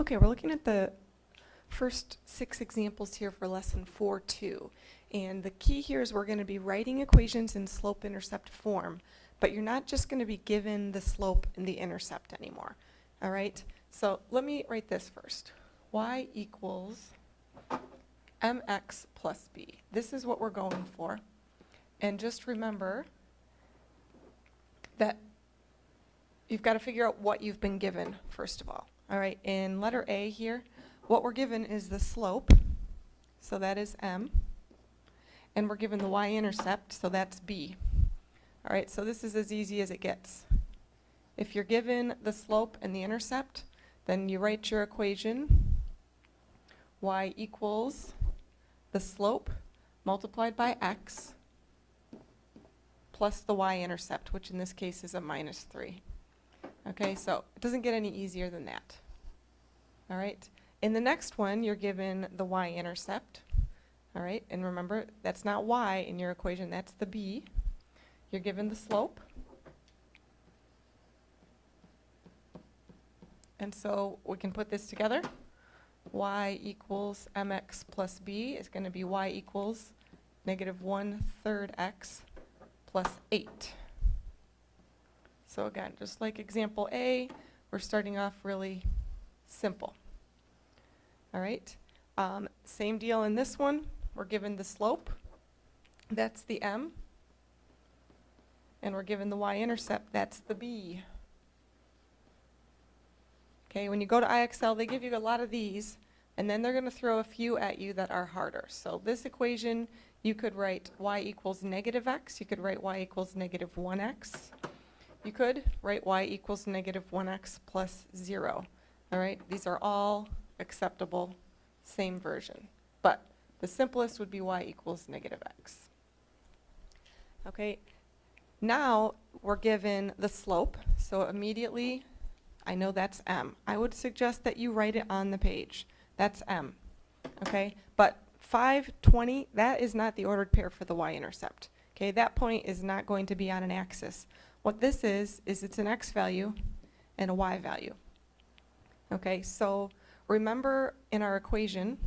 Okay, we're looking at the first 6 examples here for lesson 4.2. And the key here is we're going to be writing equations in slope-intercept form, but you're not just going to be given the slope and the intercept anymore. All right? So let me write this first. Y equals mx plus b. This is what we're going for. And just remember that you've got to figure out what you've been given, first of all. All right, in letter A here, what we're given is the slope, so that is m, and we're given the y-intercept, so that's b. All right, so this is as easy as it gets. If you're given the slope and the intercept, then you write your equation, y equals the slope multiplied by x plus the y-intercept, which in this case is a -3. Okay, so it doesn't get any easier than that. All right, in the next one, you're given the y-intercept. All right, and remember, that's not y in your equation, that's the b. You're given the slope. And so we can put this together. Y equals mx plus b is going to be y equals -1/3 x plus 8. So again, just like example A, we're starting off really simple. All right, same deal in this one. We're given the slope, that's the m, and we're given the y-intercept, that's the b. Okay, when you go to IXL, they give you a lot of these, and then they're going to throw a few at you that are harder. So this equation, you could write y equals -x, you could write y equals -1x. You could write y equals -1x plus 0. All right, these are all acceptable, same version. But the simplest would be y equals -x. Okay, now we're given the slope, so immediately I know that's m. I would suggest that you write it on the page. That's m. Okay, but 5, 20, that is not the ordered pair for the y-intercept. Okay, that point is not going to be on an axis. What this is it's an x value and a y value. Okay, so remember in our equation,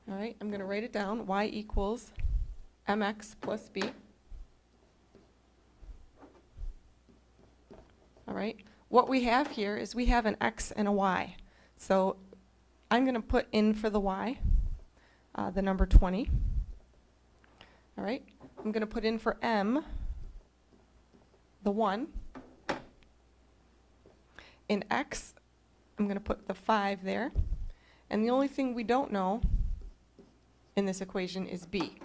all right, I'm going to write it down, y equals mx plus b. All right, what we have here is we have an x and a y. So I'm going to put in for the y, the number 20. All right, I'm going to put in for m, the 1. In x, I'm going to put the 5 there. And the only thing we don't know in this equation is b.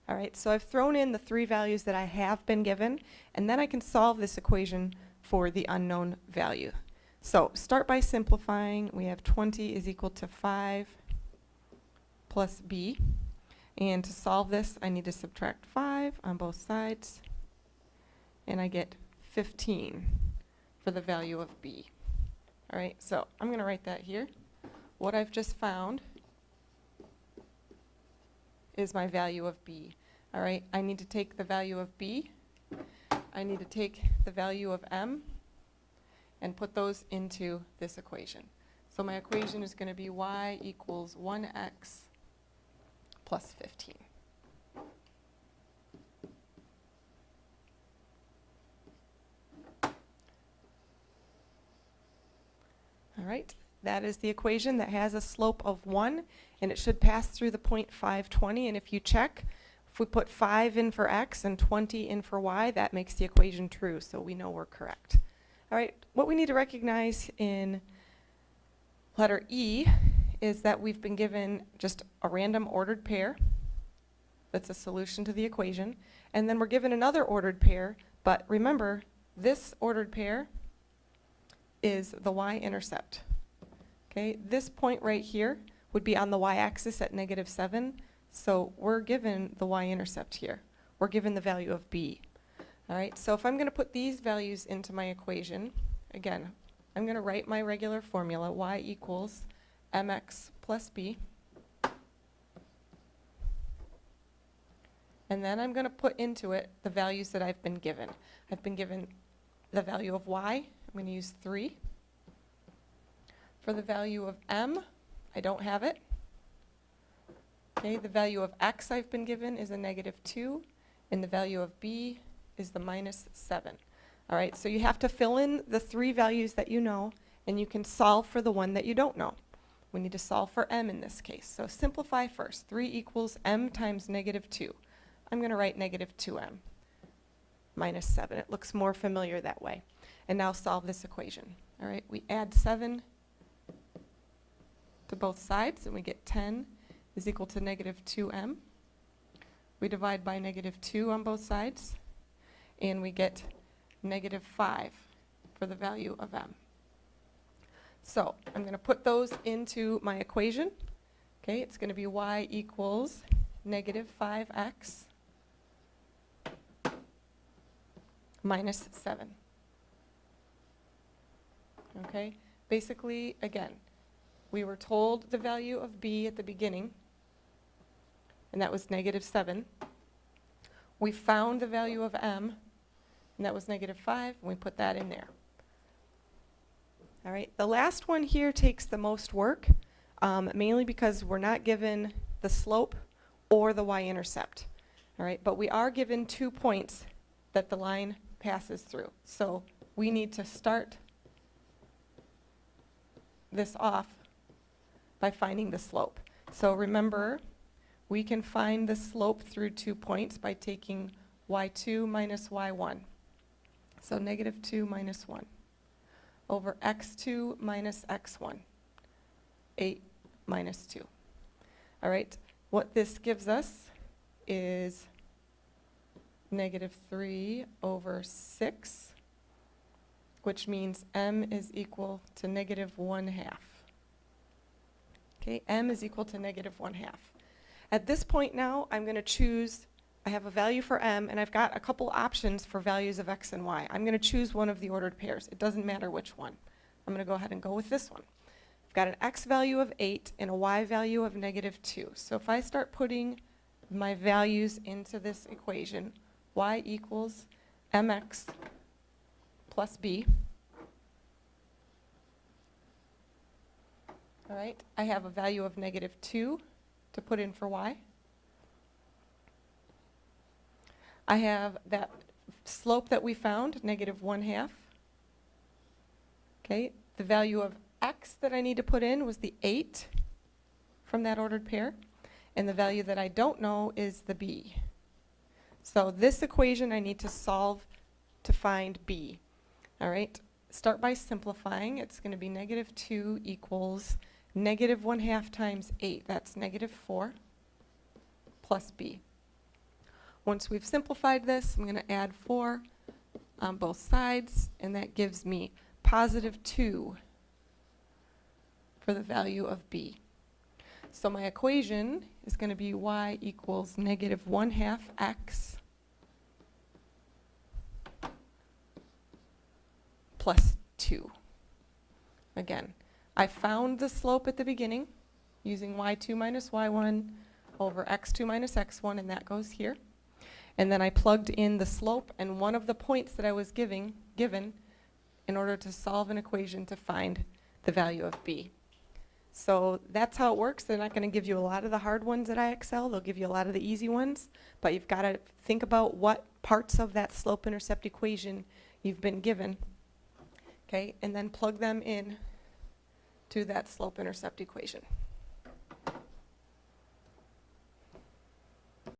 All right, so I've thrown in the 3 values that I have been given, and then I can solve this equation for the unknown value. So start by simplifying. We have 20 is equal to 5 plus b. And to solve this, I need to subtract 5 on both sides. And I get 15 for the value of b. All right, so I'm going to write that here. What I've just found is my value of b. All right, I need to take the value of b. I need to take the value of m and put those into this equation. So my equation is going to be y equals 1x plus 15. All right, that is the equation that has a slope of 1, and it should pass through the point 520. And if you check, if we put 5 in for x and 20 in for y, that makes the equation true, so we know we're correct. All right, what we need to recognize in letter E is that we've been given just a random ordered pair that's a solution to the equation, and then we're given another ordered pair, but remember, this ordered pair is the y-intercept. Okay, this point right here would be on the y-axis at -7, so we're given the y-intercept here. We're given the value of b. All right, so if I'm going to put these values into my equation, again, I'm going to write my regular formula, y equals mx plus b. And then I'm going to put into it the values that I've been given. I've been given the value of y, I'm going to use 3. For the value of m, I don't have it. Okay, the value of x I've been given is a -2, and the value of b is the -7. All right, so you have to fill in the 3 values that you know, and you can solve for the one that you don't know. We need to solve for m in this case. So simplify first. 3 equals m times -2. I'm going to write -2m minus 7. It looks more familiar that way. And now solve this equation. All right, we add 7 to both sides, and we get 10 is equal to -2m. We divide by -2 on both sides, and we get -5 for the value of m. So I'm going to put those into my equation. Okay, it's going to be y equals -5x minus 7. Okay, basically, again, we were told the value of b at the beginning, and that was -7. We found the value of m, and that was -5, and we put that in there. All right, the last one here takes the most work, mainly because we're not given the slope or the y-intercept. All right, but we are given 2 points that the line passes through. So we need to start this off by finding the slope. So remember, we can find the slope through 2 points by taking y2 minus y1. So -2 minus 1 over x2 minus x1, 8 minus 2. All right, what this gives us is -3 over 6, which means m is equal to -1/2. Okay, m is equal to -1/2. At this point now, I'm going to choose, I have a value for m, and I've got a couple options for values of x and y. I'm going to choose one of the ordered pairs. It doesn't matter which one. I'm going to go ahead and go with this one. I've got an x value of 8 and a y value of -2. So if I start putting my values into this equation, y equals mx plus b. All right, I have a value of -2 to put in for y. I have that slope that we found, -1/2. Okay, the value of x that I need to put in was the 8 from that ordered pair, and the value that I don't know is the b. So this equation I need to solve to find b. All right, start by simplifying. It's going to be -2 equals -1/2 times 8. That's -4 plus b. Once we've simplified this, I'm going to add 4 on both sides, and that gives me +2 for the value of b. So my equation is going to be y equals -1/2 x plus 2. Again, I found the slope at the beginning using y2 minus y1 over x2 minus x1, and that goes here. And then I plugged in the slope and one of the points that I was given in order to solve an equation to find the value of b. So that's how it works. They're not going to give you a lot of the hard ones at IXL. They'll give you a lot of the easy ones, but you've got to think about what parts of that slope-intercept equation you've been given, okay, and then plug them in to that slope-intercept equation.